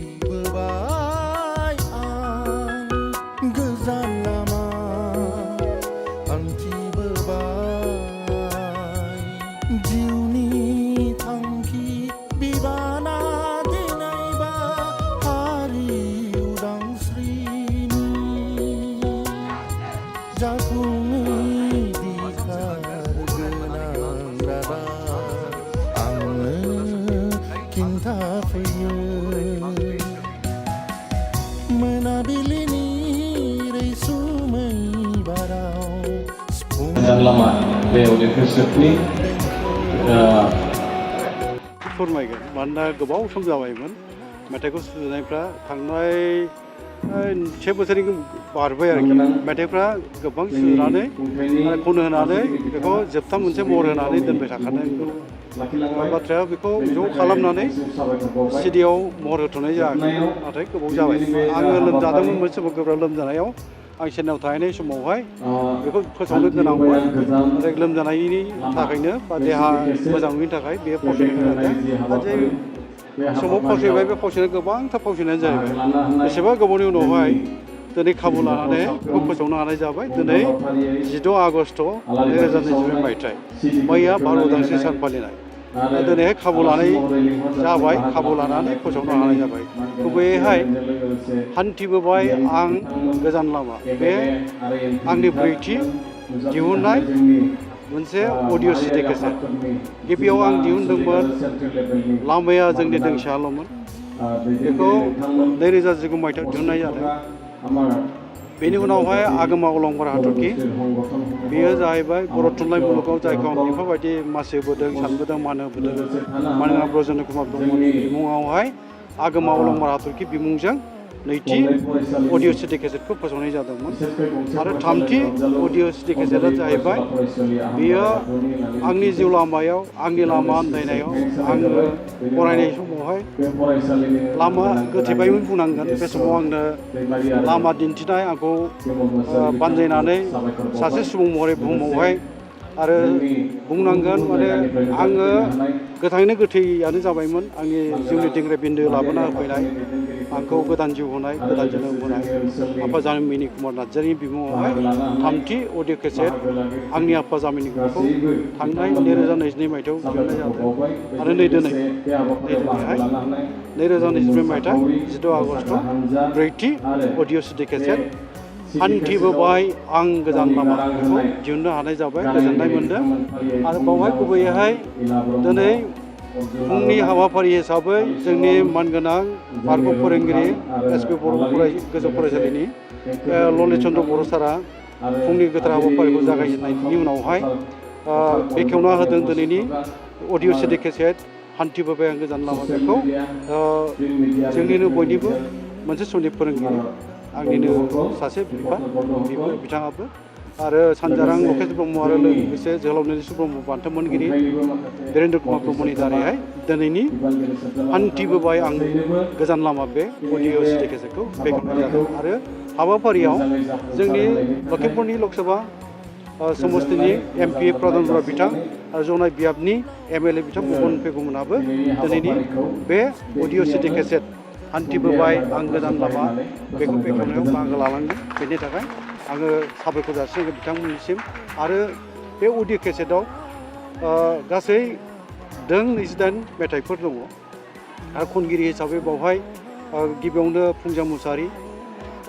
हान्थिबोबाय आं गोजान लामा हान्थिबोबाय जिउनि थांखि बिबाना दिनैबा हारि उदांस्रिनि जाफुङै दिखार गोनां रादाब आंनो खिन्थाफैयो मोनाबिलिनि रैसुमै बाराव सिफुं गोजान लामा बे अडिअ केसेटनि फोरमायगोन मानोना गोबाव सम जाबायमोन मेथाइखौ सुजुनायफ्रा थांनाय 6 बोसोरनि बारबाय आरोखि मेथाइफ्रा गोबां सुजुनानै आरो खन होनानै बेखौ जोबथा मोनसे महर होनानै दोनबाय थाखानाय बाथ्राया बेखौ ज' खालामनानै सिडिआव महर होथ'नाय जायाखै नाथाय गोबाव जाबाय आङो लोमजादोंमोन मोनसे समाव गोब्राब लोमजानायाव आं चेन्नाइआव थाहैनाय समावहाय बेखौ फोसावनो गोनांमोन नाथाय लोमजानायनि थाखायनो बा देहा मोजां नङिनि थाखाय बेयो फावसायनो गोनां नाथाय समाव फावसायबाय बे फावसायनाया गोबांथार फावसायनायानो जाहैबाय बेसेबा गोबावनि उनावहाय दिनै खाबु लानानै बेखौ फोसावनो हानाय जाबाय दिनै 16 आगस्ट 2024 मायथाइ मैया भारत उदांस्रि सान फालिनाय दिनैहाय खाबु लानाय जाबाय खाबु लानानै फोसावनो हानाय जाबाय गुबैयैहाय हान्थिबोबाय आं गोजान लामा बे आंनि ब्रैथि दिहुननाय मोनसे अडिअ सिडि केसेट गिबियाव आं दिहुनदोंमोन लामाया जोंनि दोंसेल'मोन बेखौ 2019 मायथाइयाव दिहुननाय जादों बेनि उनावहाय आगोमा अलंबार हाथरखि बेयो जाहैबाय बर' थुनलाइ मुलुगाव जायखौ आं बेफोरबायदि मासि होबोदों सानबोदों मान होबोदों मानोना ब्रजेन्द्र कुमार ब्रह्मनि बिमुङावहाय आगोमा अलंबार हाथरखि बिमुंजों नैथि अडिअ सिडि केसेटखौ फोसावनाय जादोंमोन आरो थामथि अडिअ सिडि केसेटआ जाहैबाय बेयो आंनि जिउ लामायाव आंनि लामा आन्दायनायाव आङो फरायनाय समावहाय लामा गोथेबायमोन बुंनांगोन बे समाव आंनो लामा दिन्थिनाय आंखौ बानजायनानै सासे सुबुं महरै बुहुमावहाय आरो बुंनांगोन माने आङो गोथाङैनो गोथैयानो जाबायमोन आंनि जिउनि दिंग्रा बिन्दो लाबोना होफैनाय आंखौ गोदान जिउ होनाय गोदान जोनोम होनाय आफा जामिनी कुमार नार्जारिनि बिमुङावहाय थामथि अडिअ केसेट आंनि आफा जामिनी कुमारखौ थांनाय 2022 मायथाइयाव दिहुननाय जादों आरो नै दिनैहाय 2024 मायथाइ 16 आगस्ट ब्रैथि अडिअ सिडि केसेट हान्थिबोबाय आं गोजान लामा बेखौ दिहुननो हानाय जाबाय गोजोननाय मोन्दों आरो बावहाय गुबैयैहाय दिनै फुंनि हाबाफारि हिसाबै जोंनि मानगोनां बारग' फोरोंगिरि एसपि बर' गोजौ फरायसालिनि ललित चन्द्र बर' सारा फुंनि गोथार हाबाफारिखौ जागायजेननायनि उनावहाय बेखेवना होदों दिनैनि अडिअ सिडि केसेट हान्थिबोबाय आं गोजान लामा बेखौ जोंनिनो बयनिबो मोनसे समनि फोरोंगिरि आंनिनो सासे बिफा बिथाङाबो आरो सानजारां लकेश ब्रह्म आरो लोगोसे जोहोलाव नीलेश्वर ब्रह्म बान्था मोनगिरि धीरेन्द्र कुमार ब्रह्मनि दारैहाय दिनैनि हान्थिबोबाय आं गोजान लामा बे अडिअ सिडि केसेटखौ बेखेवनाय जादों आरो हाबाफारियाव जोंनि लखिमपुरनि लकसभा समस्तिनि MP प्रधान बर' बिथां आरो जनाय बियाबनि MLA बिथां भुबन पेगुमोनहाबो दिनैनि बे अडिअ सिडि केसेट हान्थिबोबाय आं गोजान लामा बेखौ बेखेवनायाव बाहागो लालांगोन बेनि थाखाय आङो साबायखर जासिगोन बिथांमोननिसिम आरो बे अडिअ केसेटआव गासै 28 मेथाइफोर दङ आरो खनगिरि हिसाबै बावहाय गिबियावनो फुंजा मुसाहारि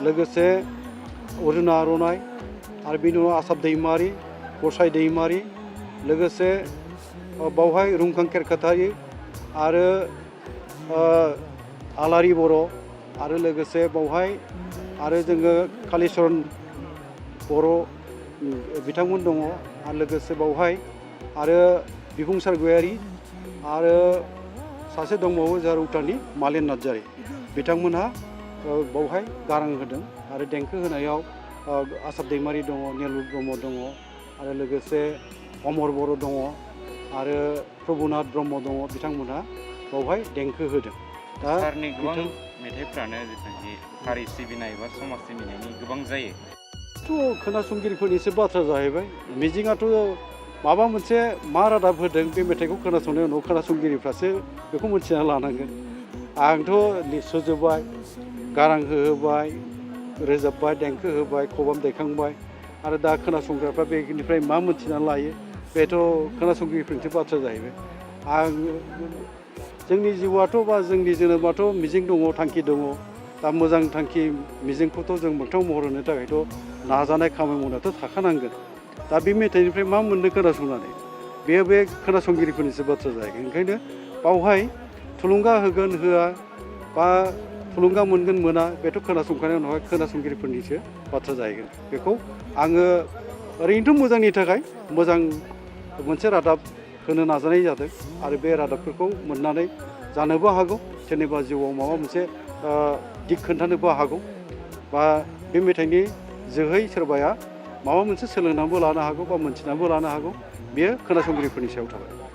लोगोसे अरुणा आर'नाइ आरो बेनि उनाव आसाब दैमारि गसाइ दैमारि लोगोसे बावहाय रुमखां केरकाटारि आरो आलारि बर' आरो लोगोसे बावहाय आरो जोङो कालिचरन बर' बिथांमोन दङ आरो लोगोसे बावहाय आरो बिबुंसार गयारि आरो सासे दंबावो जारौतानि मालिन नार्जारि बिथांमोनहा बावहाय गारां होदों आरो देंखो होनायाव आसाब दैमारि दङ नेलु ब्रह्म दङ आरो लोगोसे अमर बर' दङ आरो प्रभुनाथ ब्रह्म दङ बिथांमोनहा बावहाय देंखो होदों दा सारनि गोबां मेथाइफ्रानो जिथुनाखि हारि सिबिनाय बा समाज सिबिनायनि गोबां जायो थ' खोनासंगिरिफोरनिसो बाथ्रा जाहैबाय मिजिङाथ' माबा मोनसे मा रादाब होदों बे मेथाइखौ खोनासंनायनि उनाव खोनासंगिरिफ्रासो बेखौ मिथिना लानांगोन आंथ' सुजुबाय गारां होबाय रोजाबबाय देंखो होबाय खबाम दैखांबाय आरो दा खोनासंग्राफ्रा बेनिफ्राय मा मोनथिनानै लायो बेथ' खोनासंगिरिफोरनिसो बाथ्रा जाहैबाय आं जोंनि जिउआथ' बा जोंनि जोनोमाथ' मिजिं दङ थांखि दङ दा मोजां थांखि मिजिंखौथ' जों मोगथां महर होनो थाखायथ' नाजानाय खामानि मावनायाथ' थाखानांगोन दा बे मेथाइनिफ्राय मा मोननो खोनासंनानै बेयो बे खोनासंगिरिफोरनिसो बाथ्रा जाहैगोन ओंखायनो बावहाय थुलुंगा होगोन होआ बा थुलुंगा मोनगोन मोना बेथ' खोनासंखांनायनि उनावहाय खोनासंगिरिफोरनिसो बाथ्रा जाहैगोन बेखौ आङो ओरैनोथ' मोजांनि थाखाय मोजां मोनसे रादाब होनो नाजानाय जादों आरो बे रादाबफोरखौ मोननानै जानोबो हागौ सोरनिबा जिउआव माबा मोनसे दिग खोन्थानोबो हागौ बा बे मेथाइनि जोहै सोरबाया माबा मोनसे सोलोंनानैबो लानो हागौ बा मोनथिनानैबो लानो हागौ बेयो खोनासंगिरिफोरनि सायाव थाबाय